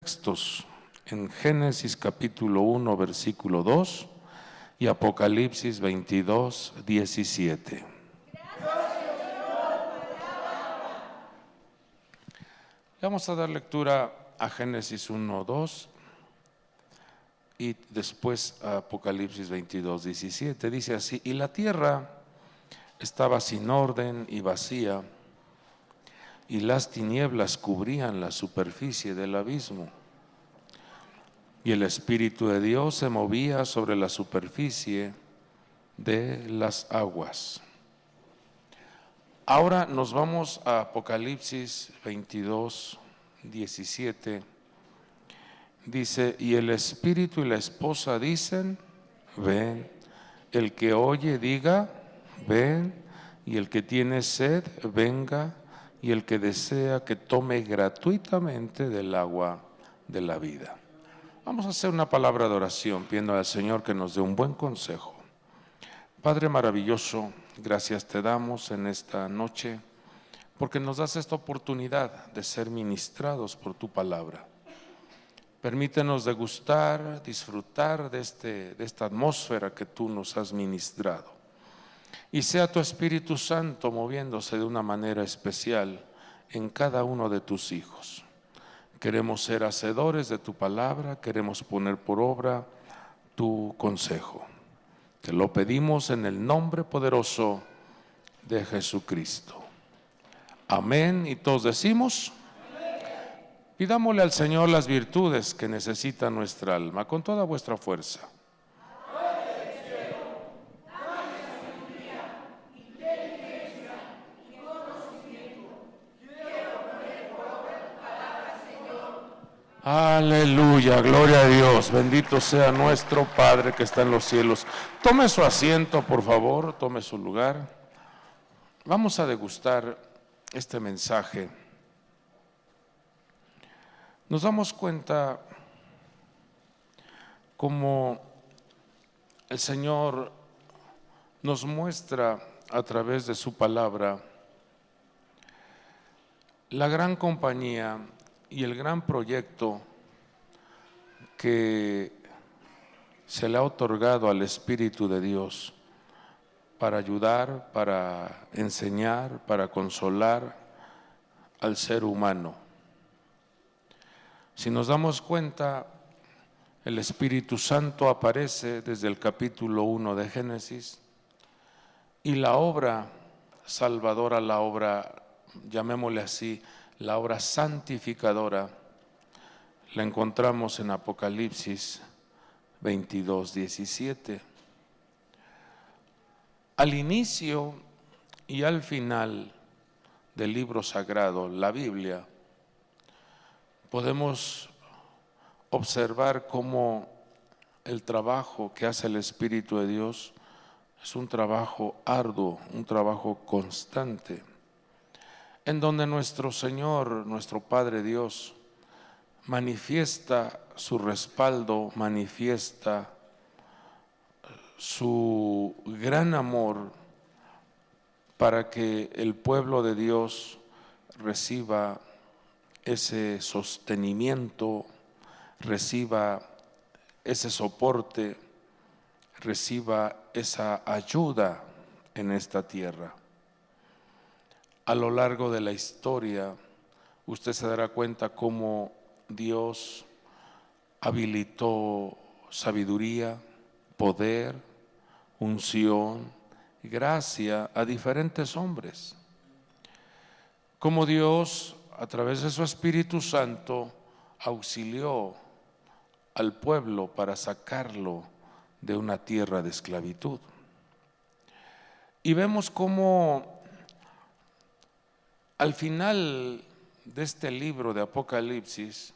textos en Génesis capítulo 1, versículo 2 y Apocalipsis 22, 17. Vamos a dar lectura a Génesis 1, 2 y después a Apocalipsis 22, 17. Dice así: y la tierra estaba sin orden y vacía, y las tinieblas cubrían la superficie del abismo, y el Espíritu de Dios se movía sobre la superficie de las aguas. Ahora nos vamos a Apocalipsis 22, 17. Dice: y el Espíritu y la esposa dicen, ven. El que oye diga, ven. Y el que tiene sed, venga. Y el que desea, que tome gratuitamente del agua de la vida. Vamos a hacer una palabra de oración, pidiendo al Señor que nos dé un buen consejo. Padre maravilloso, gracias te damos en esta noche, porque nos das esta oportunidad de ser ministrados por tu palabra. Permítenos degustar, disfrutar de esta atmósfera que tú nos has ministrado. Y sea tu Espíritu Santo moviéndose de una manera especial en cada uno de tus hijos. Queremos ser hacedores de tu palabra, queremos poner por obra tu consejo. Te lo pedimos en el nombre poderoso de Jesucristo. Amén. Y todos decimos: pidámosle al Señor las virtudes que necesita nuestra alma con toda vuestra fuerza. Aleluya, gloria a Dios, bendito sea nuestro Padre que está en los cielos. Tome su asiento, por favor, tome su lugar. Vamos a degustar este mensaje. Nos damos cuenta cómo el Señor nos muestra a través de su palabra la gran compañía y el gran proyecto que se le ha otorgado al Espíritu de Dios para ayudar, para enseñar, para consolar al ser humano. Si nos damos cuenta, el Espíritu Santo aparece desde el capítulo 1 de Génesis, y la obra salvadora, la obra, llamémosle así, la obra santificadora, la encontramos en Apocalipsis 22, 17. Al inicio y al final del libro sagrado, la Biblia, podemos observar cómo el trabajo que hace el Espíritu de Dios es un trabajo arduo, un trabajo constante, en donde nuestro Señor, nuestro Padre Dios, manifiesta su respaldo, manifiesta su gran amor para que el pueblo de Dios reciba ese sostenimiento, reciba ese soporte, reciba esa ayuda en esta tierra. A lo largo de la historia, usted se dará cuenta cómo Dios habilitó sabiduría, poder, unción, gracia a diferentes hombres. Cómo Dios, a través de su Espíritu Santo, auxilió al pueblo para sacarlo de una tierra de esclavitud. Y vemos cómo al final de este libro de Apocalipsis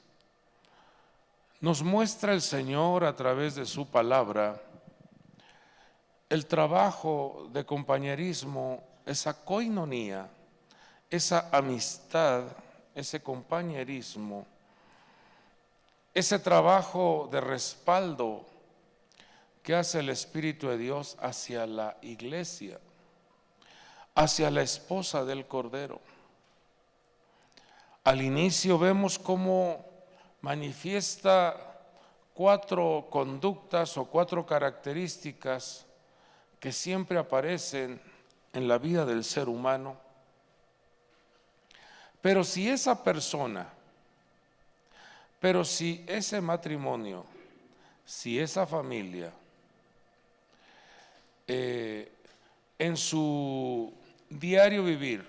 nos muestra el Señor a través de su palabra el trabajo de compañerismo, esa coinonía, esa amistad, ese compañerismo, ese trabajo de respaldo que hace el Espíritu de Dios hacia la iglesia, hacia la esposa del Cordero. Al inicio vemos cómo manifiesta 4 conductas o 4 características que siempre aparecen en la vida del ser humano. Pero si esa persona, pero si ese matrimonio, si esa familia, en su diario vivir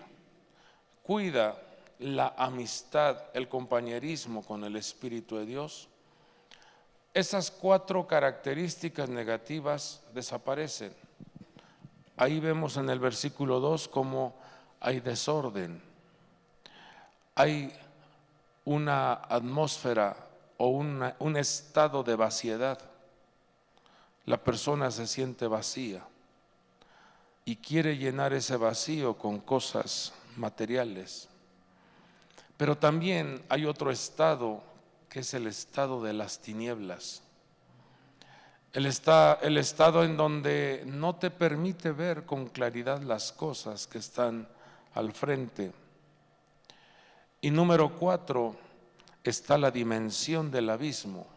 cuida la amistad, el compañerismo con el Espíritu de Dios, esas 4 características negativas desaparecen. Ahí vemos en el versículo 2 cómo hay desorden, hay una atmósfera o un estado de vaciedad. La persona se siente vacía y quiere llenar ese vacío con cosas materiales. Pero también hay otro estado que es el estado de las tinieblas. El estado en donde no te permite ver con claridad las cosas que están al frente. Y número 4, está la dimensión del abismo,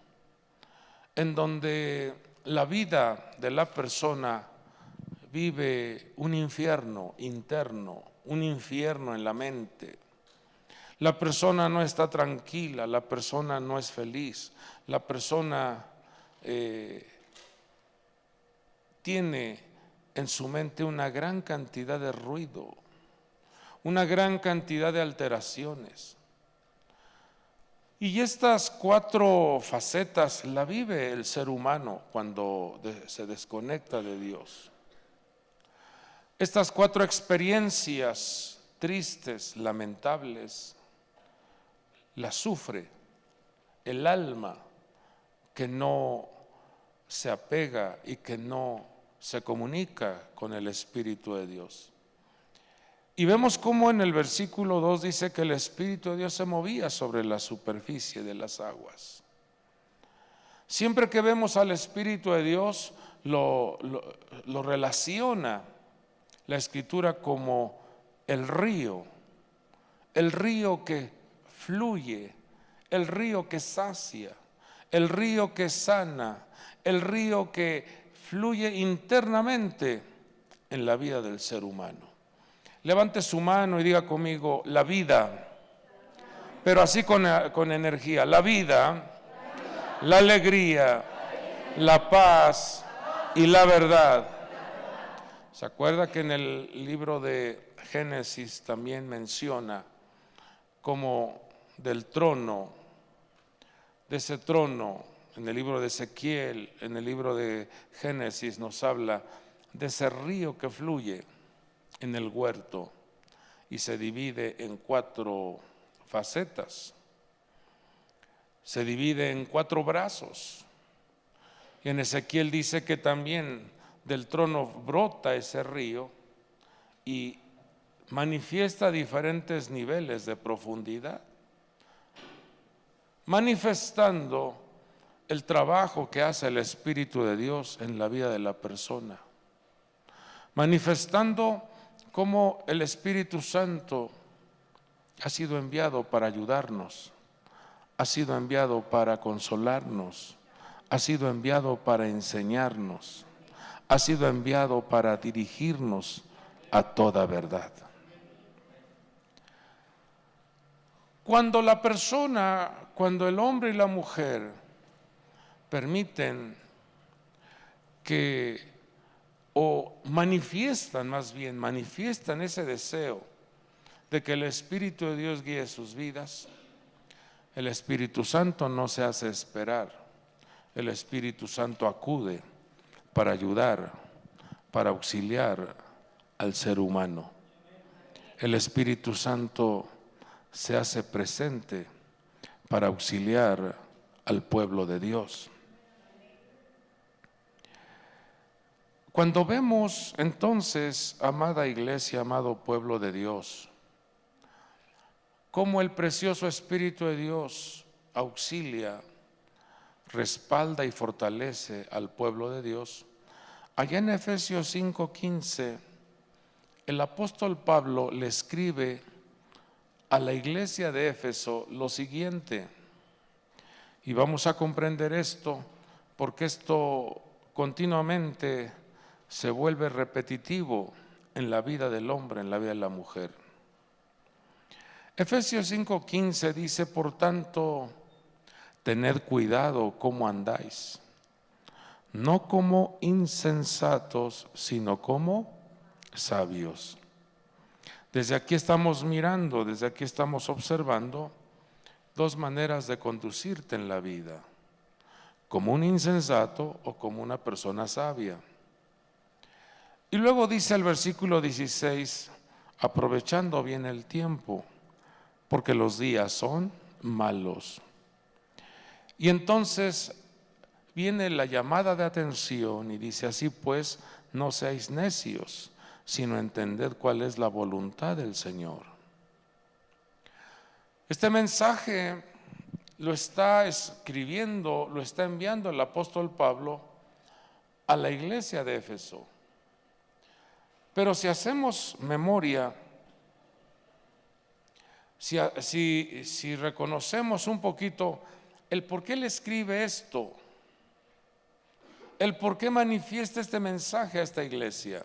en donde la vida de la persona vive un infierno interno, un infierno en la mente. La persona no está tranquila, la persona no es feliz, la persona tiene en su mente una gran cantidad de ruido, una gran cantidad de alteraciones. Y estas 4 facetas la vive el ser humano cuando se desconecta de Dios. Estas 4 experiencias tristes, lamentables, las sufre el alma que no se apega y que no se comunica con el Espíritu de Dios. Y vemos cómo en el versículo 2 dice que el Espíritu de Dios se movía sobre la superficie de las aguas. Siempre que vemos al Espíritu de Dios, lo relaciona la Escritura como el río que fluye, el río que sacia, el río que sana, el río que fluye internamente en la vida del ser humano. Levante su mano y diga conmigo, la vida, pero así con energía, la vida, la alegría, la paz y la verdad. ¿Se acuerda que en el libro de Génesis también menciona como del trono, de ese trono, en el libro de Ezequiel, en el libro de Génesis nos habla de ese río que fluye en el huerto y se divide en 4 facetas, se divide en 4 brazos. Y en Ezequiel dice que también del trono brota ese río y manifiesta diferentes niveles de profundidad, manifestando el trabajo que hace el Espíritu de Dios en la vida de la persona, manifestando cómo el Espíritu Santo ha sido enviado para ayudarnos, ha sido enviado para consolarnos, ha sido enviado para enseñarnos, ha sido enviado para dirigirnos a toda verdad. Cuando la persona, cuando el hombre y la mujer permiten que, o manifiestan más bien, manifiestan ese deseo de que el Espíritu de Dios guíe sus vidas, el Espíritu Santo no se hace esperar, el Espíritu Santo acude para ayudar, para auxiliar al ser humano. El Espíritu Santo se hace presente para auxiliar al pueblo de Dios. Cuando vemos entonces, amada iglesia, amado pueblo de Dios, cómo el precioso Espíritu de Dios auxilia, respalda y fortalece al pueblo de Dios, allá en Efesios 5:15, el apóstol Pablo le escribe a la iglesia de Éfeso lo siguiente: Y vamos a comprender esto porque esto continuamente se vuelve repetitivo en la vida del hombre, en la vida de la mujer. Efesios 5:15 dice: por tanto, tened cuidado cómo andáis, no como insensatos, sino como sabios. Desde aquí estamos mirando, desde aquí estamos observando dos maneras de conducirte en la vida: como un insensato o como una persona sabia. Y luego dice el versículo 16: aprovechando bien el tiempo, porque los días son malos. Y entonces viene la llamada de atención y dice: así pues, no seáis necios, sino entended cuál es la voluntad del Señor. Este mensaje lo está escribiendo, lo está enviando el apóstol Pablo a la iglesia de Éfeso. Pero si hacemos memoria, si reconocemos un poquito el por qué él escribe esto, el por qué manifiesta este mensaje a esta iglesia,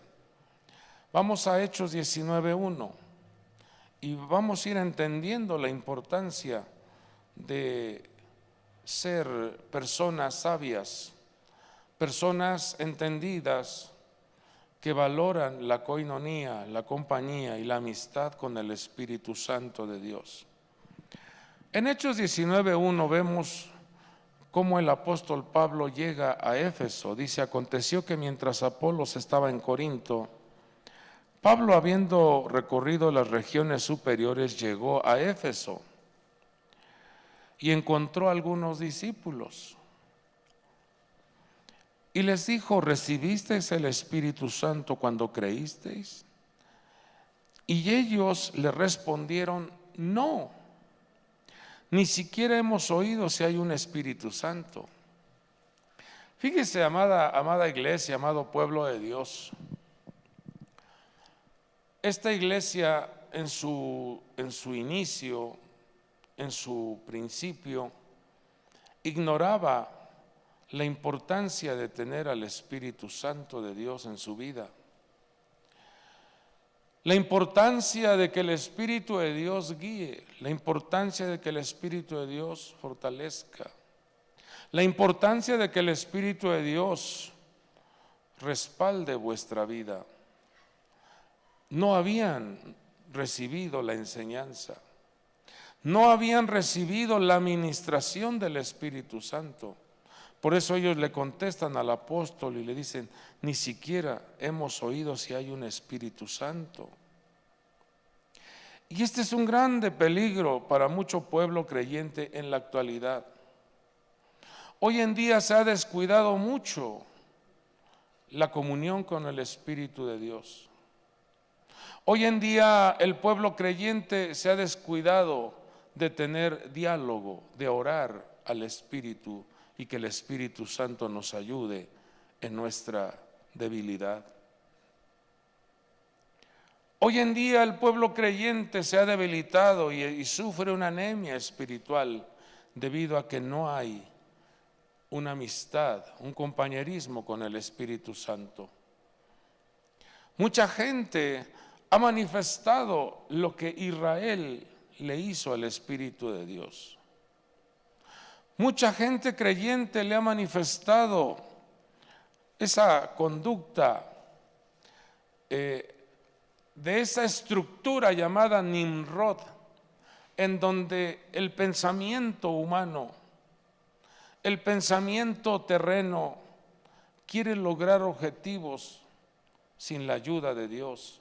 vamos a Hechos 19:1 y vamos a ir entendiendo la importancia de ser personas sabias, personas entendidas, que valoran la coinonía, la compañía y la amistad con el Espíritu Santo de Dios. En Hechos 19:1 vemos cómo el apóstol Pablo llega a Éfeso. Dice: aconteció que mientras Apolos estaba en Corinto, Pablo, habiendo recorrido las regiones superiores, llegó a Éfeso y encontró a algunos discípulos. Y les dijo: ¿recibisteis el Espíritu Santo cuando creísteis? Y ellos le respondieron: no, ni siquiera hemos oído si hay un Espíritu Santo. Fíjese, amada iglesia, amado pueblo de Dios, esta iglesia en su inicio, en su principio, ignoraba la importancia de tener al Espíritu Santo de Dios en su vida. La importancia de que el Espíritu de Dios guíe, la importancia de que el Espíritu de Dios fortalezca, la importancia de que el Espíritu de Dios respalde vuestra vida. No habían recibido la enseñanza, no habían recibido la administración del Espíritu Santo. Por eso ellos le contestan al apóstol y le dicen: ni siquiera hemos oído si hay un Espíritu Santo. Y este es un grande peligro para mucho pueblo creyente en la actualidad. Hoy en día se ha descuidado mucho la comunión con el Espíritu de Dios. Hoy en día el pueblo creyente se ha descuidado de tener diálogo, de orar al Espíritu, y que el Espíritu Santo nos ayude en nuestra debilidad. Hoy en día el pueblo creyente se ha debilitado y sufre una anemia espiritual debido a que no hay una amistad, un compañerismo con el Espíritu Santo. Mucha gente ha manifestado lo que Israel le hizo al Espíritu de Dios. Mucha gente creyente le ha manifestado esa conducta de esa estructura llamada Nimrod, en donde el pensamiento humano, el pensamiento terreno, quiere lograr objetivos sin la ayuda de Dios,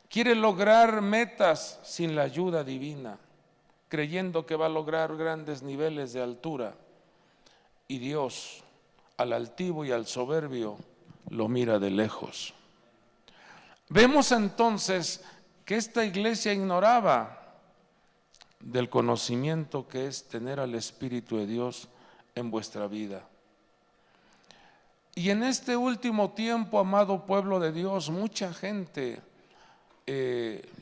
quiere lograr metas sin la ayuda divina, creyendo que va a lograr grandes niveles de altura, y Dios al altivo y al soberbio lo mira de lejos. Vemos entonces que esta iglesia ignoraba del conocimiento que es tener al Espíritu de Dios en vuestra vida. Y en este último tiempo, amado pueblo de Dios, mucha gente,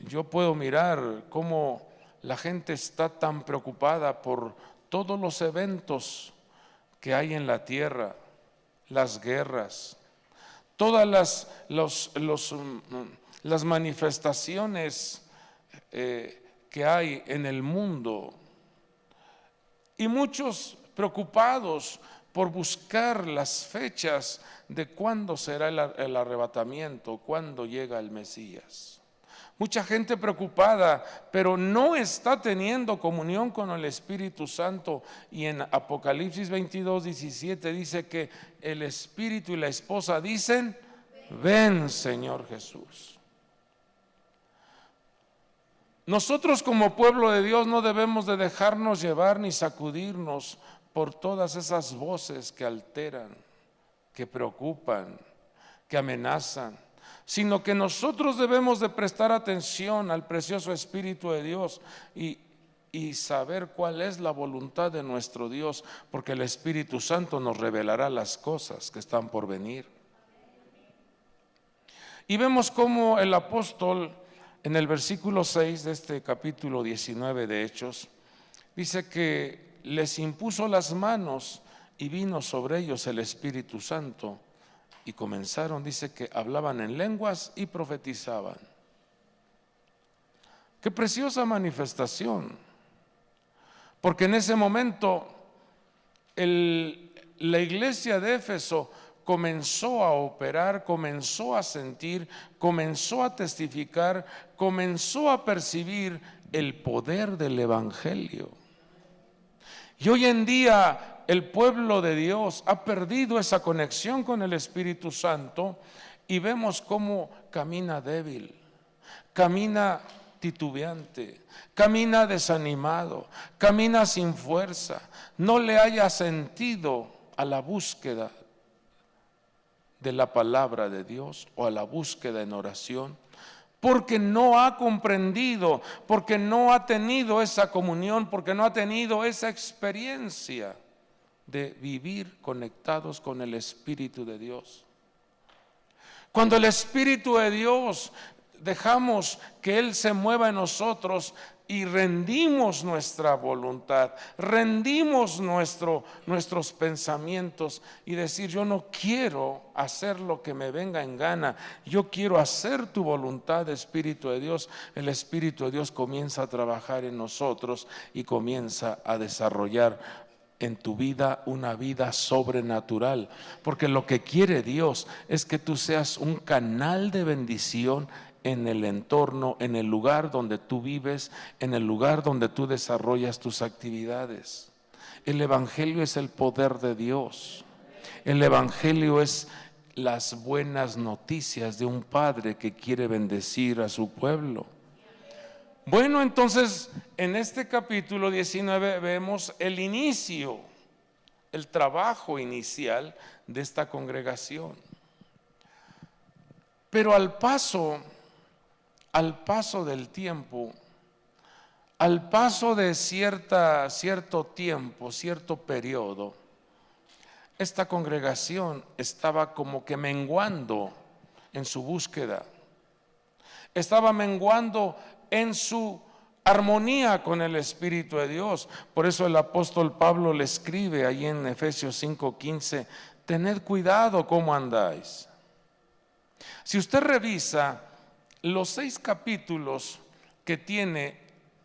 yo puedo mirar cómo la gente está tan preocupada por todos los eventos que hay en la tierra, las guerras, todas las manifestaciones que hay en el mundo, y muchos preocupados por buscar las fechas de cuándo será el arrebatamiento, cuándo llega el Mesías. Mucha gente preocupada, pero no está teniendo comunión con el Espíritu Santo. Y en Apocalipsis 22:17 dice que el Espíritu y la esposa dicen: ven, Señor Jesús. Nosotros como pueblo de Dios no debemos de dejarnos llevar ni sacudirnos por todas esas voces que alteran, que preocupan, que amenazan, sino que nosotros debemos de prestar atención al precioso Espíritu de Dios y saber cuál es la voluntad de nuestro Dios, porque el Espíritu Santo nos revelará las cosas que están por venir. Y vemos cómo el apóstol en el versículo 6 de este capítulo 19 de Hechos dice que les impuso las manos y vino sobre ellos el Espíritu Santo y comenzaron, dice que hablaban en lenguas y profetizaban. Qué preciosa manifestación, porque en ese momento la iglesia de Éfeso comenzó a operar, comenzó a sentir, comenzó a testificar, comenzó a percibir el poder del Evangelio. Y hoy en día el pueblo de Dios ha perdido esa conexión con el Espíritu Santo y vemos cómo camina débil, camina titubeante, camina desanimado, camina sin fuerza, no le haya sentido a la búsqueda de la palabra de Dios o a la búsqueda en oración, porque no ha comprendido, porque no ha tenido esa comunión, porque no ha tenido esa experiencia de vivir conectados con el Espíritu de Dios. Cuando el Espíritu de Dios dejamos que Él se mueva en nosotros y rendimos nuestra voluntad, rendimos nuestros pensamientos y decir: yo no quiero hacer lo que me venga en gana, yo quiero hacer tu voluntad, Espíritu de Dios. El Espíritu de Dios comienza a trabajar en nosotros y comienza a desarrollar en tu vida una vida sobrenatural, porque lo que quiere Dios es que tú seas un canal de bendición en el entorno, en el lugar donde tú vives, en el lugar donde tú desarrollas tus actividades. El Evangelio es el poder de Dios. El Evangelio es las buenas noticias de un Padre que quiere bendecir a su pueblo. Bueno, entonces en este capítulo 19 vemos el inicio, el trabajo inicial de esta congregación. Pero al paso del tiempo, al paso de cierto tiempo, cierto periodo, esta congregación estaba como que menguando en su búsqueda, estaba menguando en su armonía con el Espíritu de Dios. Por eso el apóstol Pablo le escribe ahí en Efesios 5:15: tened cuidado cómo andáis. Si usted revisa los 6 capítulos que tiene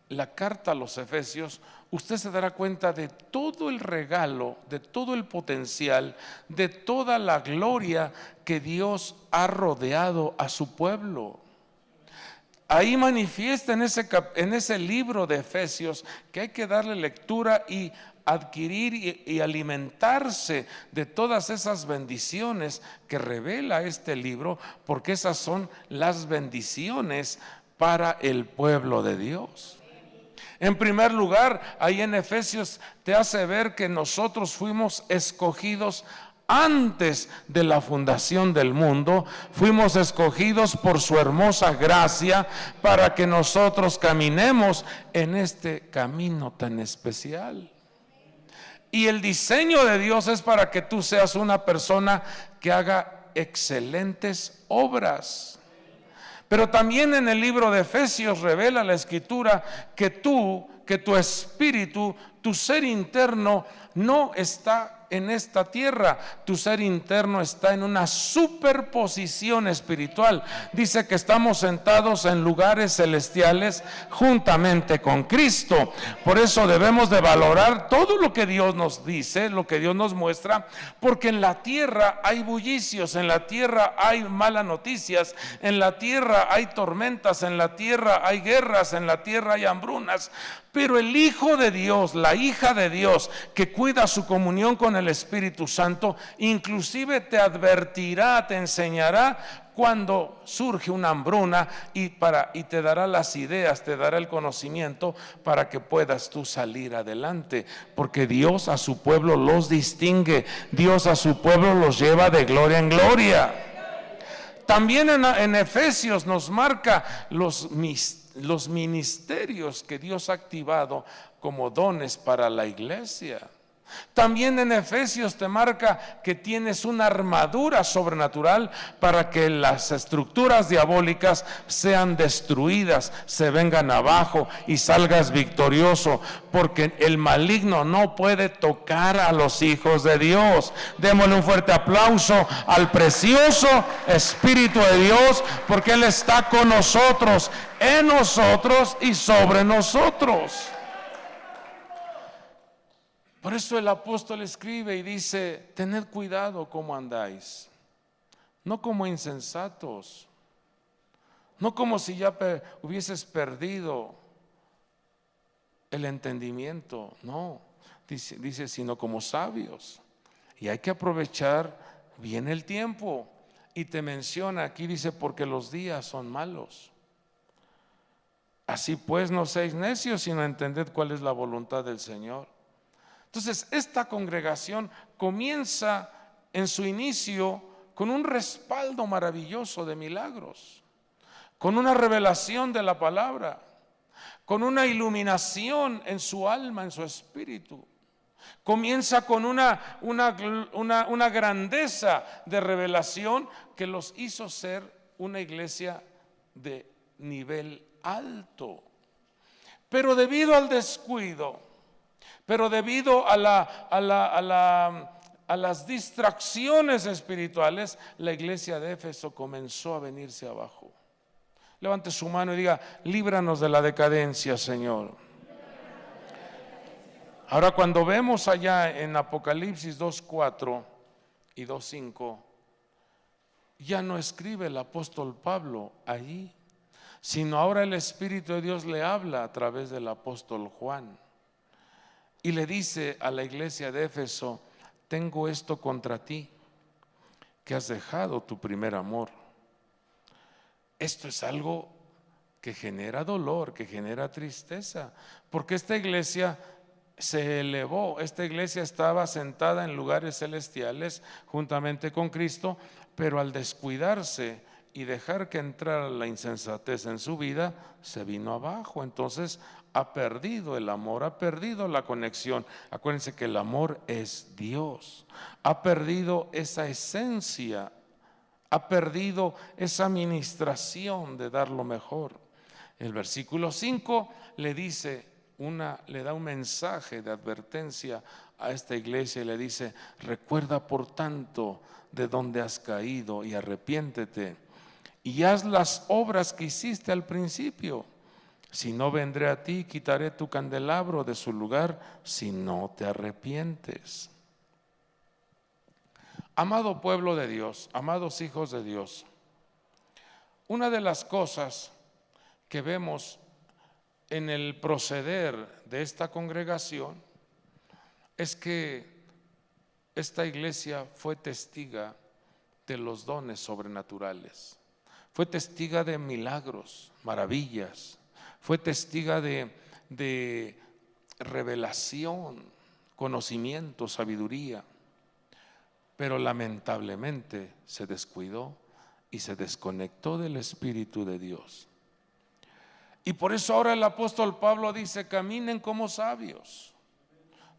la carta a los Efesios, usted se dará cuenta de todo el regalo, de todo el potencial, de toda la gloria que Dios ha rodeado a su pueblo. Ahí manifiesta en ese libro de Efesios que hay que darle lectura y adquirir y alimentarse de todas esas bendiciones que revela este libro, porque esas son las bendiciones para el pueblo de Dios. En primer lugar, ahí en Efesios te hace ver que nosotros fuimos escogidos antes de la fundación del mundo, fuimos escogidos por su hermosa gracia para que nosotros caminemos en este camino tan especial. Y el diseño de Dios es para que tú seas una persona que haga excelentes obras. Pero también en el libro de Efesios revela la Escritura que que tu espíritu, tu ser interno no está en esta tierra, tu ser interno está en una superposición espiritual. Dice que estamos sentados en lugares celestiales juntamente con Cristo. Por eso debemos de valorar todo lo que Dios nos dice, lo que Dios nos muestra, porque en la tierra hay bullicios, en la tierra hay malas noticias, en la tierra hay tormentas, en la tierra hay guerras, en la tierra hay hambrunas. Pero el Hijo de Dios, la hija de Dios, que cuida su comunión con el Espíritu Santo, inclusive te advertirá, te enseñará cuando surge una hambruna y te dará las ideas, te dará el conocimiento para que puedas tú salir adelante. Porque Dios a su pueblo los distingue, Dios a su pueblo los lleva de gloria en gloria. También en Efesios nos marca los ministerios que Dios ha activado como dones para la iglesia. También en Efesios te marca que tienes una armadura sobrenatural para que las estructuras diabólicas sean destruidas, se vengan abajo y salgas victorioso, porque el maligno no puede tocar a los hijos de Dios. Démosle un fuerte aplauso al precioso Espíritu de Dios, porque Él está con nosotros, en nosotros y sobre nosotros. Por eso el apóstol escribe y dice: tened cuidado cómo andáis, no como insensatos, no como si ya hubieses perdido el entendimiento, no, dice sino como sabios. Y hay que aprovechar bien el tiempo. Y te menciona aquí, dice, porque los días son malos. Así pues, no seáis necios, sino entended cuál es la voluntad del Señor. Entonces, esta congregación comienza en su inicio con un respaldo maravilloso de milagros, con una revelación de la palabra, con una iluminación en su alma, en su espíritu. Comienza con una grandeza de revelación que los hizo ser una iglesia de nivel alto. Pero debido al descuido, pero debido a las distracciones espirituales, la iglesia de Éfeso comenzó a venirse abajo. Levante su mano y diga: líbranos de la decadencia, Señor. Ahora, cuando vemos allá en Apocalipsis 2:4 y 2:5, ya no escribe el apóstol Pablo allí, sino ahora el Espíritu de Dios le habla a través del apóstol Juan. Y le dice a la iglesia de Éfeso: tengo esto contra ti, que has dejado tu primer amor. Esto es algo que genera dolor, que genera tristeza, porque esta iglesia se elevó, esta iglesia estaba sentada en lugares celestiales juntamente con Cristo, pero al descuidarse y dejar que entrara la insensatez en su vida, se vino abajo. Entonces ha perdido el amor, ha perdido la conexión. Acuérdense que el amor es Dios. Ha perdido esa esencia, ha perdido esa ministración de dar lo mejor. El versículo 5 le da un mensaje de advertencia a esta iglesia y le dice: recuerda por tanto de dónde has caído y arrepiéntete y haz las obras que hiciste al principio. Si no, vendré a ti y quitaré tu candelabro de su lugar si no te arrepientes. Amado pueblo de Dios, amados hijos de Dios, una de las cosas que vemos en el proceder de esta congregación es que esta iglesia fue testiga de los dones sobrenaturales, fue testiga de milagros, maravillas, fue testiga de revelación, conocimiento, sabiduría, pero lamentablemente se descuidó y se desconectó del Espíritu de Dios. Y por eso ahora el apóstol Pablo dice: caminen como sabios,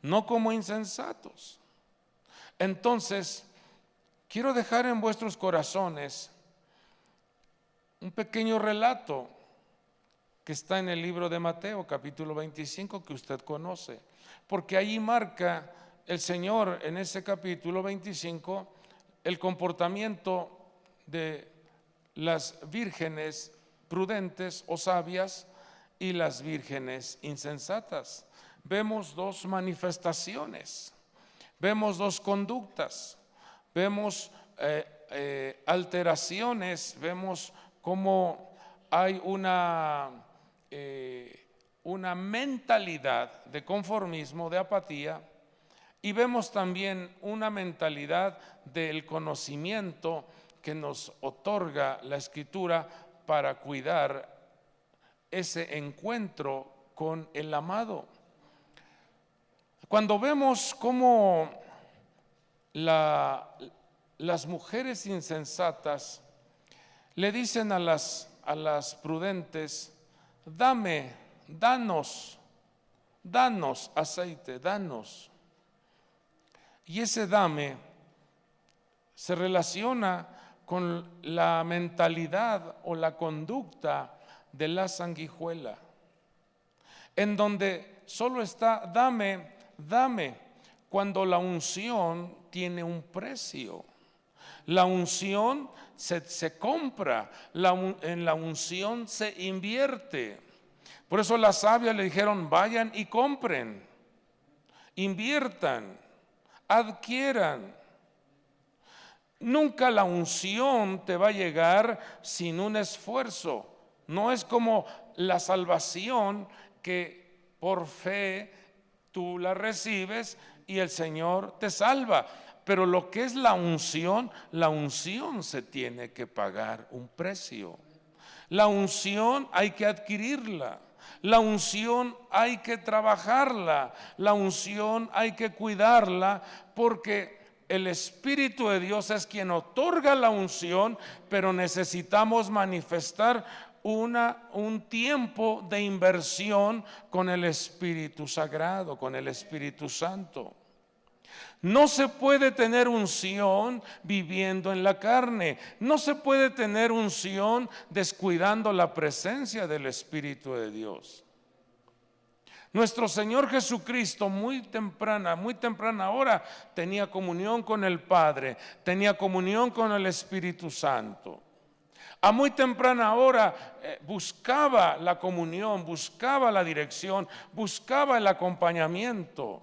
no como insensatos. Entonces, quiero dejar en vuestros corazones un pequeño relato que está en el libro de Mateo, capítulo 25, que usted conoce, porque ahí marca el Señor en ese capítulo 25 el comportamiento de las vírgenes prudentes o sabias y las vírgenes insensatas. Vemos dos manifestaciones, vemos dos conductas, vemos alteraciones, vemos cómo hay una mentalidad de conformismo, de apatía, y vemos también una mentalidad del conocimiento que nos otorga la Escritura para cuidar ese encuentro con el amado. Cuando vemos cómo las mujeres insensatas le dicen a las prudentes: danos aceite, danos. Y ese dame se relaciona con la mentalidad o la conducta de la sanguijuela, en donde solo está dame, cuando la unción tiene un precio. La unción se compra, en la unción se invierte. Por eso las sabias le dijeron: vayan y compren, inviertan, adquieran. Nunca la unción te va a llegar sin un esfuerzo. No es como la salvación, que por fe tú la recibes y el Señor te salva. Pero lo que es la unción se tiene que pagar un precio. La unción hay que adquirirla. La unción hay que trabajarla. La unción hay que cuidarla, porque el Espíritu de Dios es quien otorga la unción, pero necesitamos manifestar un tiempo de inversión con el Espíritu Sagrado, con el Espíritu Santo. No se puede tener unción viviendo en la carne. No se puede tener unción descuidando la presencia del Espíritu de Dios. Nuestro Señor Jesucristo muy temprana hora tenía comunión con el Padre, tenía comunión con el Espíritu Santo. A muy temprana hora buscaba la comunión, buscaba la dirección, buscaba el acompañamiento.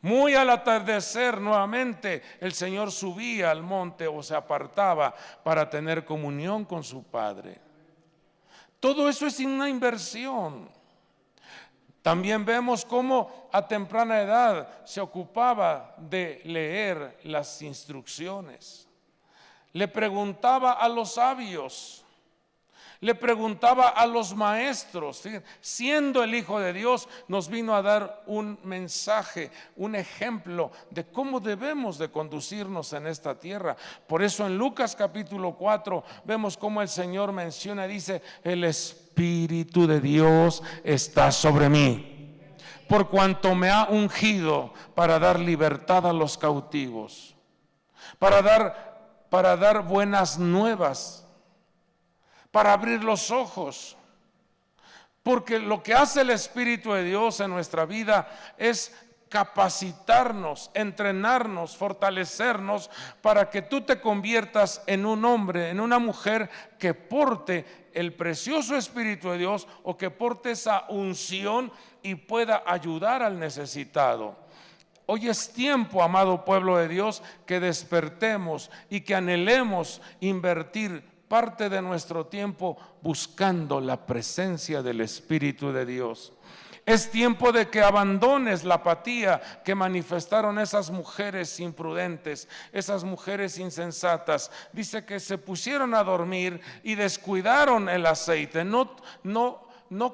Muy al atardecer nuevamente el Señor subía al monte o se apartaba para tener comunión con su Padre. Todo eso es una inversión. También vemos cómo a temprana edad se ocupaba de leer las instrucciones. Le preguntaba a los sabios, le preguntaba a los maestros. Siendo el Hijo de Dios, nos vino a dar un mensaje, un ejemplo de cómo debemos de conducirnos en esta tierra. Por eso en Lucas capítulo 4 vemos cómo el Señor menciona, dice: el Espíritu de Dios está sobre mí, por cuanto me ha ungido para dar libertad a los cautivos, para dar buenas nuevas, para abrir los ojos. Porque lo que hace el Espíritu de Dios en nuestra vida es capacitarnos, entrenarnos, fortalecernos, para que tú te conviertas en un hombre, en una mujer que porte el precioso Espíritu de Dios, o que porte esa unción y pueda ayudar al necesitado. Hoy es tiempo, amado pueblo de Dios, que despertemos y que anhelemos invertir parte de nuestro tiempo buscando la presencia del Espíritu de Dios. Es tiempo de que abandones la apatía que manifestaron esas mujeres imprudentes, esas mujeres insensatas. Dice que se pusieron a dormir y descuidaron el aceite. No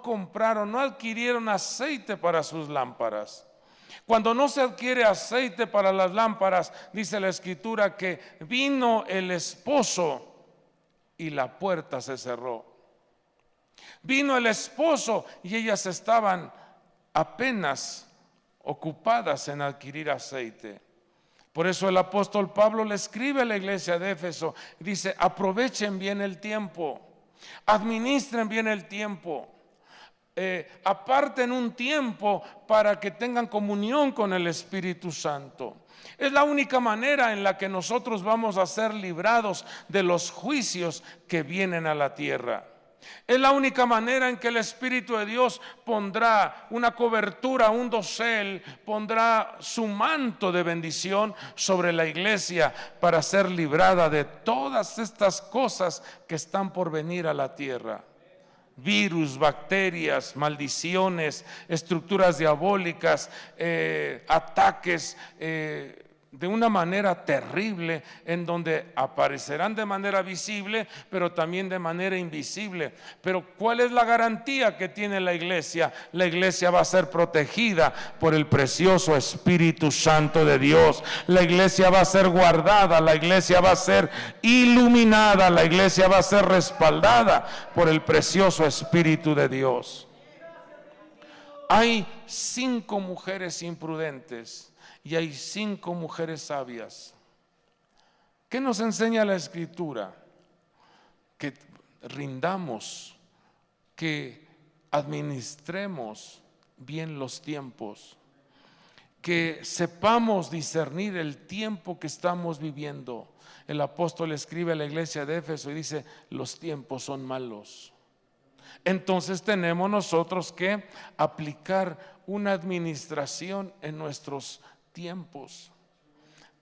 compraron, no adquirieron aceite para sus lámparas. Cuando no se adquiere aceite para las lámparas, dice la Escritura que vino el esposo y la puerta se cerró. Vino el esposo y ellas estaban apenas ocupadas en adquirir aceite. Por eso el apóstol Pablo le escribe a la iglesia de Éfeso y dice: aprovechen bien el tiempo, Administren bien el tiempo. Aparten un tiempo para que tengan comunión con el Espíritu Santo. Es la única manera en la que nosotros vamos a ser librados de los juicios que vienen a la tierra. Es la única manera en que el Espíritu de Dios pondrá una cobertura, un dosel, pondrá su manto de bendición sobre la iglesia para ser librada de todas estas cosas que están por venir a la tierra. Virus, bacterias, maldiciones, estructuras diabólicas, ataques de una manera terrible, en donde aparecerán de manera visible, pero también de manera invisible. Pero ¿cuál es la garantía que tiene la iglesia? La iglesia va a ser protegida por el precioso Espíritu Santo de Dios. La iglesia va a ser guardada, la iglesia va a ser iluminada, la iglesia va a ser respaldada por el precioso Espíritu de Dios. Hay 5 mujeres imprudentes y hay 5 mujeres sabias. ¿Qué nos enseña la Escritura? Que rindamos, que administremos bien los tiempos, que sepamos discernir el tiempo que estamos viviendo. El apóstol escribe a la iglesia de Éfeso y dice: los tiempos son malos. Entonces tenemos nosotros que aplicar una administración en nuestros tiempos.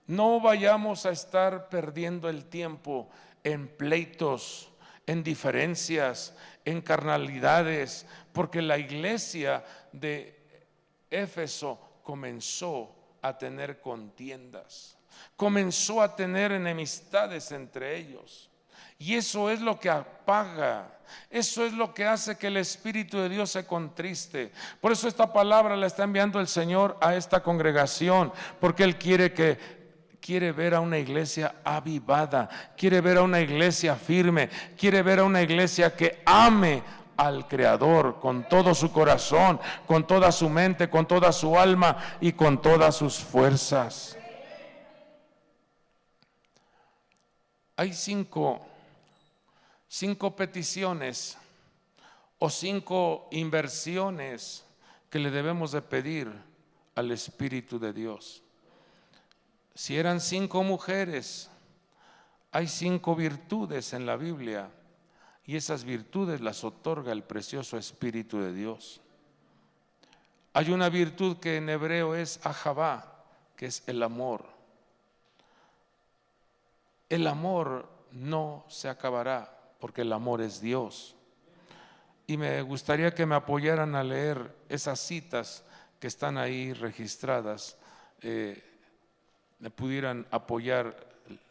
No vayamos a estar perdiendo el tiempo en pleitos, en diferencias, en carnalidades, porque la iglesia de Éfeso comenzó a tener contiendas, comenzó a tener enemistades entre ellos. Y eso es lo que apaga, eso es lo que hace que el Espíritu de Dios se contriste. Por eso esta palabra la está enviando el Señor a esta congregación, porque Él quiere ver a una iglesia avivada, quiere ver a una iglesia firme, quiere ver a una iglesia que ame al Creador con todo su corazón, con toda su mente, con toda su alma y con todas sus fuerzas. Hay cinco peticiones o 5 inversiones que le debemos de pedir al Espíritu de Dios. Si eran 5 mujeres, hay 5 virtudes en la Biblia, y esas virtudes las otorga el precioso Espíritu de Dios. Hay una virtud que en hebreo es ahavá, que es el amor. El amor no se acabará, porque el amor es Dios. Y me gustaría que me apoyaran a leer esas citas que están ahí registradas. Me pudieran apoyar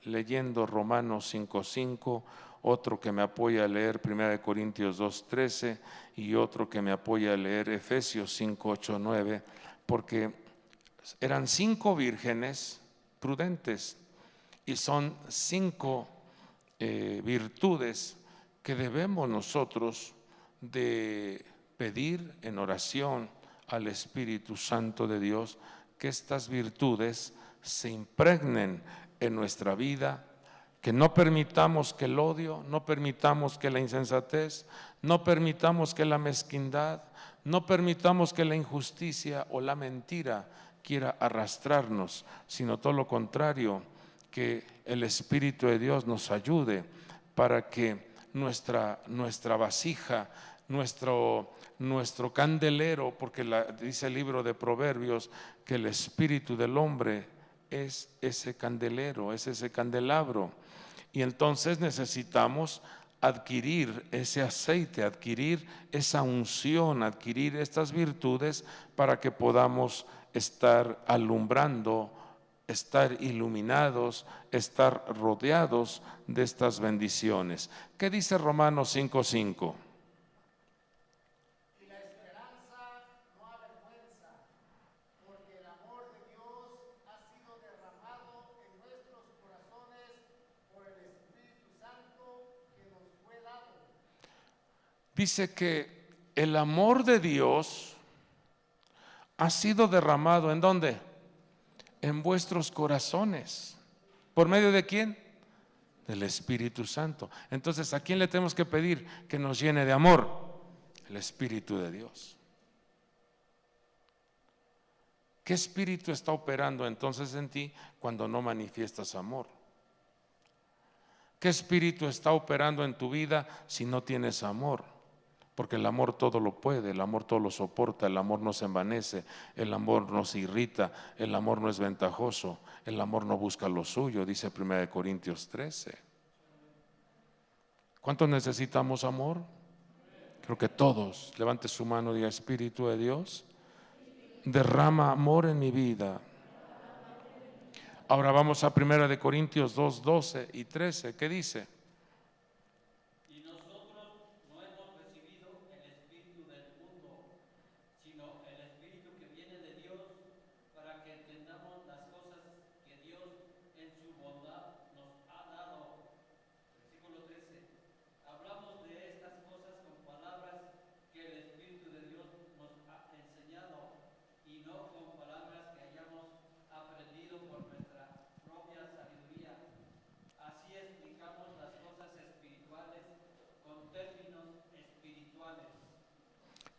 leyendo Romanos 5:5, otro que me apoya a leer 1 Corintios 2:13 y otro que me apoya a leer Efesios 5:8-9, porque eran 5 vírgenes prudentes y son 5 virtudes que debemos nosotros de pedir en oración al Espíritu Santo de Dios, que estas virtudes se impregnen en nuestra vida, que no permitamos que el odio, no permitamos que la insensatez, no permitamos que la mezquindad, no permitamos que la injusticia o la mentira quiera arrastrarnos, sino todo lo contrario, que el Espíritu de Dios nos ayude para que nuestra vasija, nuestro candelero, porque dice el libro de Proverbios que el espíritu del hombre es ese candelero, es ese candelabro, y entonces necesitamos adquirir ese aceite, adquirir esa unción, adquirir estas virtudes para que podamos estar alumbrando, estar iluminados, estar rodeados de estas bendiciones. ¿Qué dice Romanos 5:5? Y la esperanza no avergüenza, porque el amor de Dios ha sido derramado en nuestros corazones por el Espíritu Santo que nos fue dado. Dice que el amor de Dios ha sido derramado, ¿en dónde? En vuestros corazones. ¿Por medio de quién? del Espíritu Santo. Entonces, ¿a quién le tenemos que pedir que nos llene de amor? El Espíritu de Dios. ¿Qué espíritu está operando entonces en ti cuando no manifiestas amor? ¿Qué espíritu está operando en tu vida si no tienes amor? Porque el amor todo lo puede, el amor todo lo soporta, el amor no se envanece, el amor no se irrita, el amor no es ventajoso, el amor no busca lo suyo, dice 1 Corintios 13. ¿Cuántos necesitamos amor? Creo que todos. Levante su mano y diga: Espíritu de Dios, derrama amor en mi vida. Ahora vamos a 1 Corintios 2, 12 y 13. ¿Qué dice? Y nosotros no hemos recibido el espíritu del mundo, sino el espíritu que viene de Dios, para que entendamos las cosas que Dios en su bondad nos ha dado. Versículo 13. Hablamos de estas cosas con palabras que el Espíritu de Dios nos ha enseñado, y no con palabras que hayamos aprendido por nuestra propia sabiduría. Así explicamos las cosas espirituales con términos espirituales.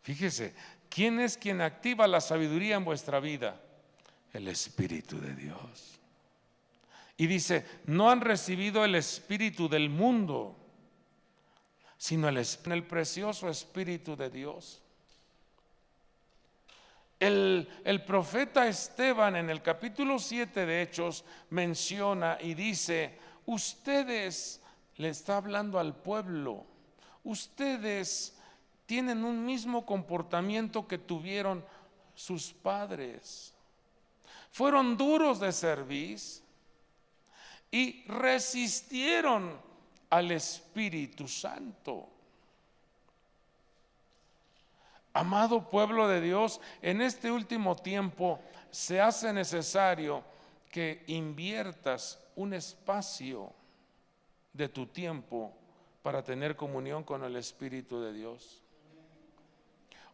Fíjese, ¿quién es quien activa la sabiduría en vuestra vida? El Espíritu de Dios. Y dice: no han recibido el espíritu del mundo, sino el precioso Espíritu de Dios. El profeta Esteban en el capítulo 7 de Hechos menciona y dice: ustedes, le está hablando al pueblo, ustedes tienen un mismo comportamiento que tuvieron sus padres. Fueron duros de cerviz y resistieron al Espíritu Santo. Amado pueblo de Dios, en este último tiempo se hace necesario que inviertas un espacio de tu tiempo para tener comunión con el Espíritu de Dios,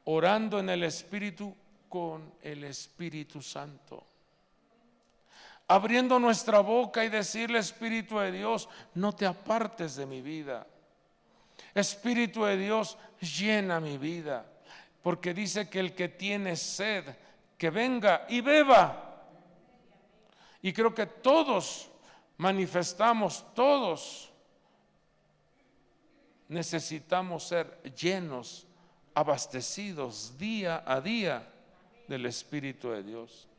orando en el Espíritu con el Espíritu Santo, abriendo nuestra boca y decirle: Espíritu de Dios, no te apartes de mi vida. Espíritu de Dios, llena mi vida. Porque dice que el que tiene sed, que venga y beba. Y creo que todos manifestamos, todos necesitamos ser llenos, abastecidos día a día del Espíritu de Dios.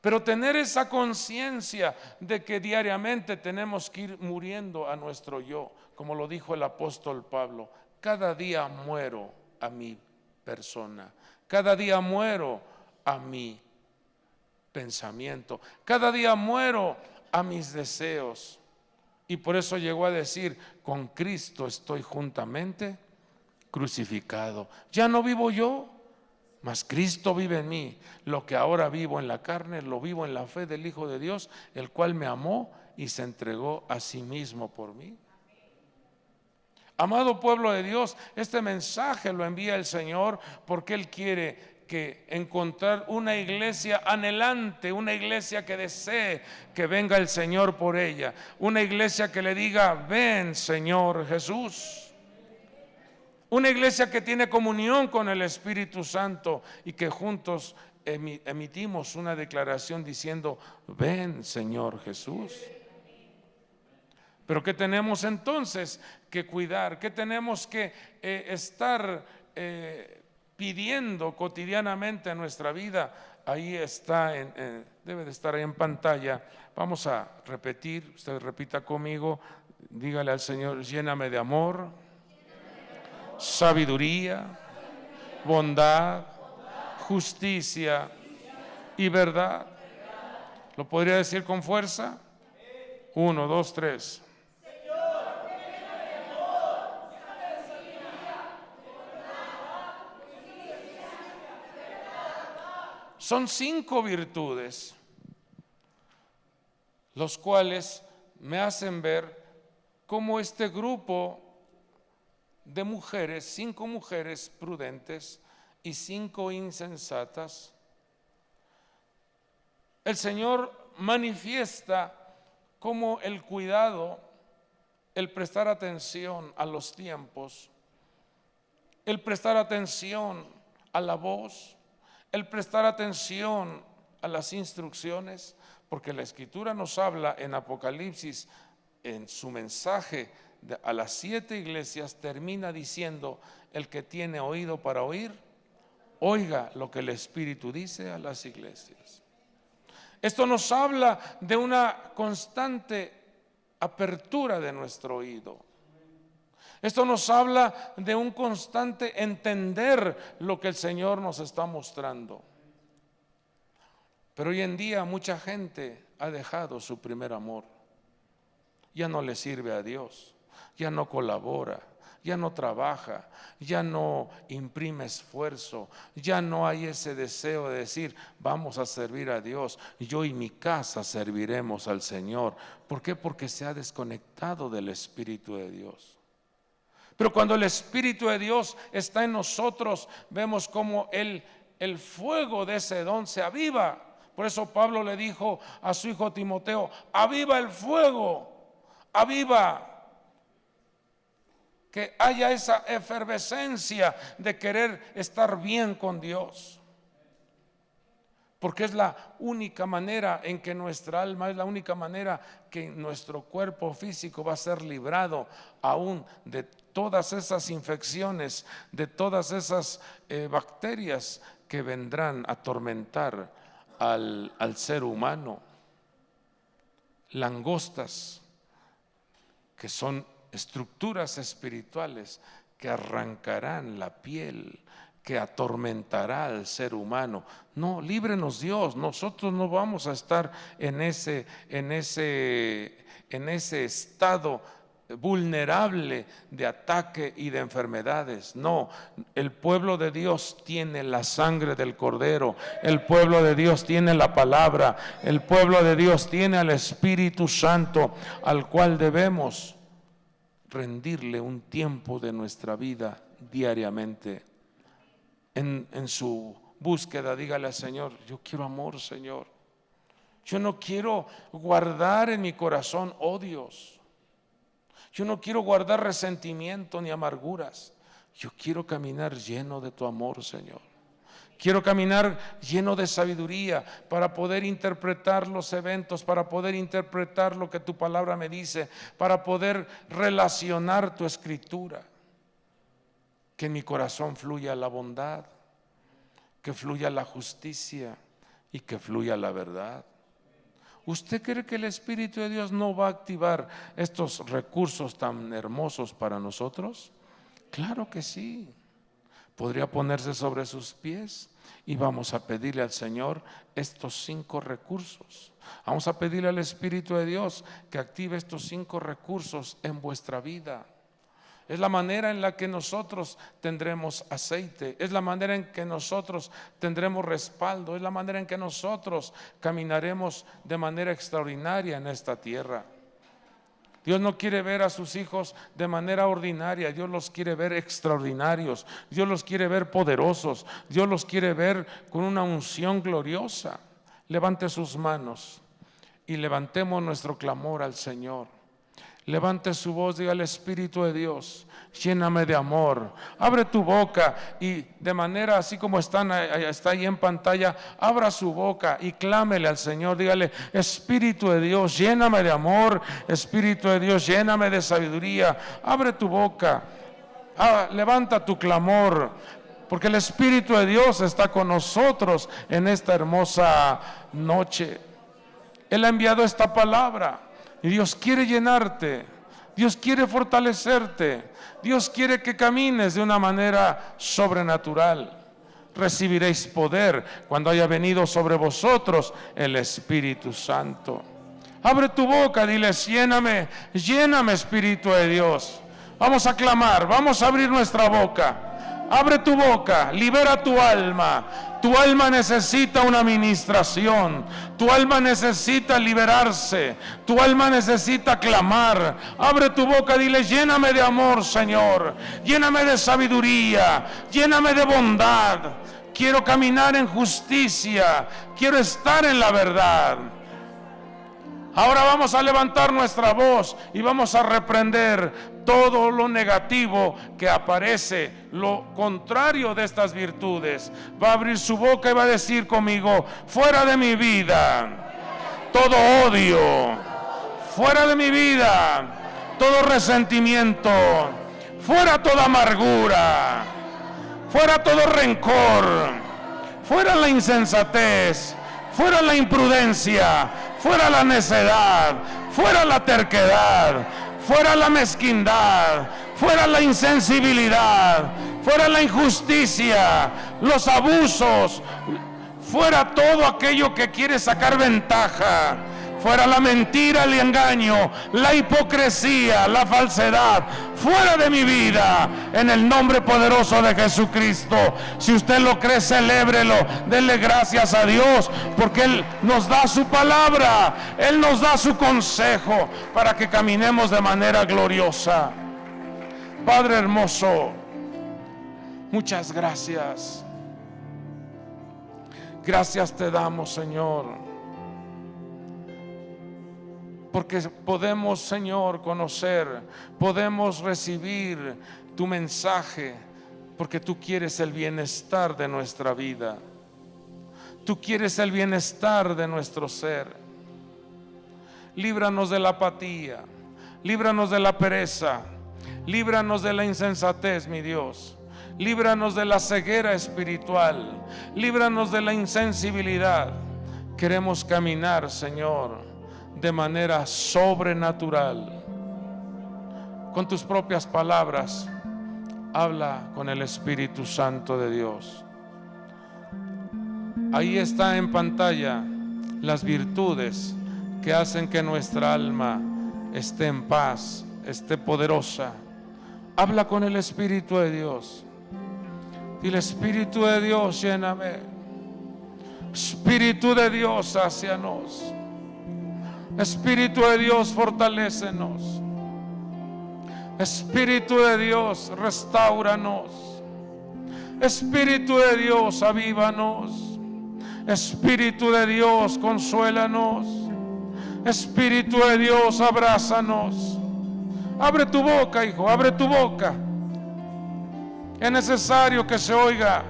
Pero tener esa conciencia de que diariamente tenemos que ir muriendo a nuestro yo, como lo dijo el apóstol Pablo: cada día muero a mi persona, cada día muero a mi pensamiento, cada día muero a mis deseos. Y por eso llegó a decir: con Cristo estoy juntamente crucificado. Ya no vivo yo, mas Cristo vive en mí. Lo que ahora vivo en la carne, lo vivo en la fe del Hijo de Dios, el cual me amó y se entregó a sí mismo por mí. Amado pueblo de Dios, este mensaje lo envía el Señor porque Él quiere que encontrar una iglesia anhelante, una iglesia que desee que venga el Señor por ella, una iglesia que le diga: ven, Señor Jesús. Una iglesia que tiene comunión con el Espíritu Santo y que juntos emitimos una declaración diciendo: ven, Señor Jesús. Pero ¿qué tenemos entonces que cuidar? ¿Qué tenemos que estar pidiendo cotidianamente en nuestra vida? Ahí está, debe de estar ahí en pantalla. Vamos a repetir, usted repita conmigo, dígale al Señor: lléname de amor, sabiduría, bondad, justicia y verdad. ¿Lo podría decir con fuerza? 1, 2, 3. Son 5 virtudes, los cuales me hacen ver cómo este grupo de mujeres, 5 mujeres prudentes y 5 insensatas, el Señor manifiesta cómo el cuidado el prestar atención a los tiempos, el prestar atención a la voz, el prestar atención a las instrucciones, porque la Escritura nos habla en Apocalipsis, en su mensaje a las 7 iglesias, termina diciendo: el que tiene oído para oír, oiga lo que el Espíritu dice a las iglesias. Esto nos habla de una constante apertura de nuestro oído. Esto nos habla de un constante entender lo que el Señor nos está mostrando. Pero hoy en día mucha gente ha dejado su primer amor. Ya no le sirve a Dios, ya no colabora, ya no trabaja, ya no imprime esfuerzo, ya no hay ese deseo de decir: vamos a servir a Dios, yo y mi casa serviremos al Señor. ¿Por qué? Porque se ha desconectado del Espíritu de Dios. Pero cuando el Espíritu de Dios está en nosotros, vemos como el fuego de ese don se aviva. Por eso Pablo le dijo a su hijo Timoteo: aviva el fuego, aviva, que haya esa efervescencia de querer estar bien con Dios. Porque es la única manera en que nuestra alma, es la única manera que nuestro cuerpo físico va a ser librado aún de todas esas infecciones, de todas esas bacterias que vendrán a atormentar al ser humano. Langostas, que son estructuras espirituales que arrancarán la piel, que atormentará al ser humano. No, líbrenos Dios. Nosotros no vamos a estar en ese estado vulnerable de ataque y de enfermedades. No, el pueblo de Dios tiene la sangre del Cordero, el pueblo de Dios tiene la palabra, el pueblo de Dios tiene al Espíritu Santo, al cual debemos rendirle un tiempo de nuestra vida diariamente. En su búsqueda, dígale al Señor: yo quiero amor, Señor. Yo no quiero guardar en mi corazón odios. Yo no quiero guardar resentimiento ni amarguras. Yo quiero caminar lleno de tu amor, Señor. Quiero caminar lleno de sabiduría para poder interpretar los eventos, para poder interpretar lo que tu palabra me dice, para poder relacionar tu escritura. Que en mi corazón fluya la bondad, que fluya la justicia y que fluya la verdad. ¿Usted cree que el Espíritu de Dios no va a activar estos recursos tan hermosos para nosotros? Claro que sí. Podría ponerse sobre sus pies y vamos a pedirle al Señor estos 5 recursos. Vamos a pedirle al Espíritu de Dios que active estos 5 recursos en vuestra vida. Es la manera en la que nosotros tendremos aceite, es la manera en que nosotros tendremos respaldo, es la manera en que nosotros caminaremos de manera extraordinaria en esta tierra. Dios no quiere ver a sus hijos de manera ordinaria, Dios los quiere ver extraordinarios, Dios los quiere ver poderosos, Dios los quiere ver con una unción gloriosa. Levante sus manos y levantemos nuestro clamor al Señor. Levante su voz, diga al Espíritu de Dios: lléname de amor. Abre tu boca y de manera así como está ahí en pantalla, abra su boca y clámele al Señor. Dígale: Espíritu de Dios, lléname de amor. Espíritu de Dios, lléname de sabiduría. Abre tu boca, levanta tu clamor, porque el Espíritu de Dios está con nosotros en esta hermosa noche. Él ha enviado esta palabra. Y Dios quiere llenarte, Dios quiere fortalecerte, Dios quiere que camines de una manera sobrenatural. Recibiréis poder cuando haya venido sobre vosotros el Espíritu Santo. Abre tu boca, dile: lléname, lléname, Espíritu de Dios. Vamos a clamar, vamos a abrir nuestra boca. Abre tu boca, libera tu alma. Tu alma necesita una ministración. Tu alma necesita liberarse. Tu alma necesita clamar. Abre tu boca, dile: lléname de amor, Señor. Lléname de sabiduría. Lléname de bondad. Quiero caminar en justicia. Quiero estar en la verdad. Ahora vamos a levantar nuestra voz y vamos a reprender todo lo negativo que aparece, lo contrario de estas virtudes. Va a abrir su boca y va a decir conmigo: fuera de mi vida todo odio, fuera de mi vida todo resentimiento, fuera toda amargura, fuera todo rencor, fuera la insensatez, fuera la imprudencia, fuera la necedad, fuera la terquedad, fuera la mezquindad, fuera la insensibilidad, fuera la injusticia, los abusos, fuera todo aquello que quiere sacar ventaja, fuera la mentira, el engaño, la hipocresía, la falsedad, fuera de mi vida, en el nombre poderoso de Jesucristo. Si usted lo cree, celébrelo, denle gracias a Dios, porque Él nos da su palabra, Él nos da su consejo para que caminemos de manera gloriosa. Padre hermoso, muchas gracias. Gracias te damos, Señor, porque podemos, Señor, conocer, podemos recibir tu mensaje, porque tú quieres el bienestar de nuestra vida, tú quieres el bienestar de nuestro ser. Líbranos de la apatía, líbranos de la pereza, líbranos de la insensatez, mi Dios. Líbranos de la ceguera espiritual, líbranos de la insensibilidad. Queremos caminar, Señor, de manera sobrenatural. Con tus propias palabras, habla con el Espíritu Santo de Dios. Ahí está en pantalla las virtudes que hacen que nuestra alma esté en paz, esté poderosa. Habla con el Espíritu de Dios. Dile: Espíritu de Dios, lléname. Espíritu de Dios, sácianos. Espíritu de Dios, fortalécenos. Espíritu de Dios, restáuranos. Espíritu de Dios, avívanos. Espíritu de Dios, consuélanos. Espíritu de Dios, abrázanos. Abre tu boca, hijo, abre tu boca. Es necesario que se oiga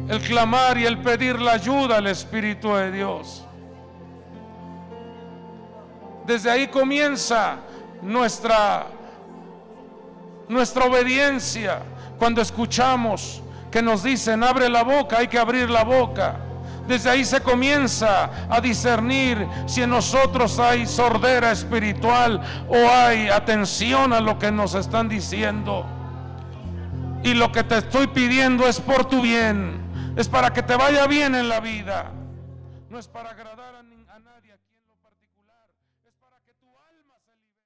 el clamar y el pedir la ayuda al Espíritu de Dios. Desde ahí comienza nuestra obediencia. Cuando escuchamos que nos dicen: abre la boca, hay que abrir la boca. Desde ahí se comienza a discernir si en nosotros hay sordera espiritual o hay atención a lo que nos están diciendo. Y lo que te estoy pidiendo es por tu bien, es para que te vaya bien en la vida, no es para agradar a nadie aquí.